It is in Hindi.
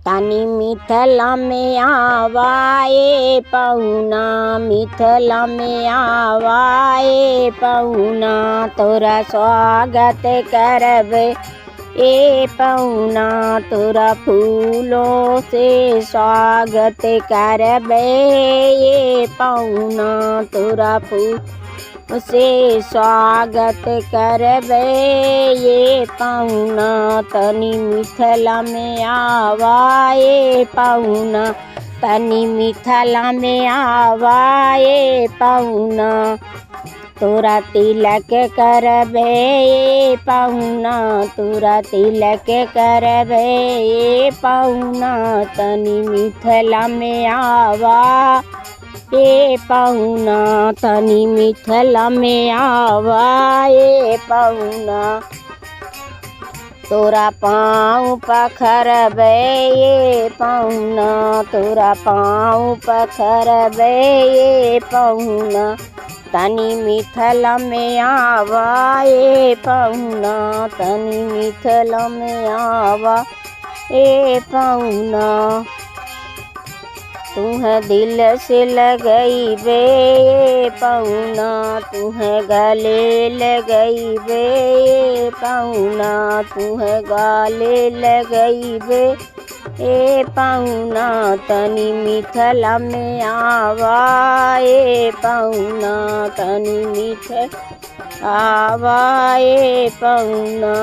तनी मिथिला में आवाए पहुना, मिथिला में आवाए पहुना, तोरा स्वागत करबे ए पहुना, तोरा फूलों से स्वागत करबे ये पहुना, तोरा फूल से स्वागत करबे ये पहुना। तनी मिथिला में आवाए पहुना, तनी मिथिला में आवाए पहुना, तोरा तिलक करबे ये पहुना, तोरा तिलक करबे ये पहुना। तनी मिथिला में आवा ए पहुना, तनी मिथिला में आवा ए पहुना, तोरा पाँव पखरबे ये पहुना, तोरा पाँव पखरबे ये पहुना। तनी मिथिला में आवा ए पहुना, तनी मिथिला में आवा ए पहुना, तुहे दिल से लगइबे ये पहुना, तुहे गले लगइबे ये पहुना, तुहे गाले लगइबे ए पहुना। तनी मिथिला में आवा ए पहुना, तनी मिथिला आवा ए पहुना।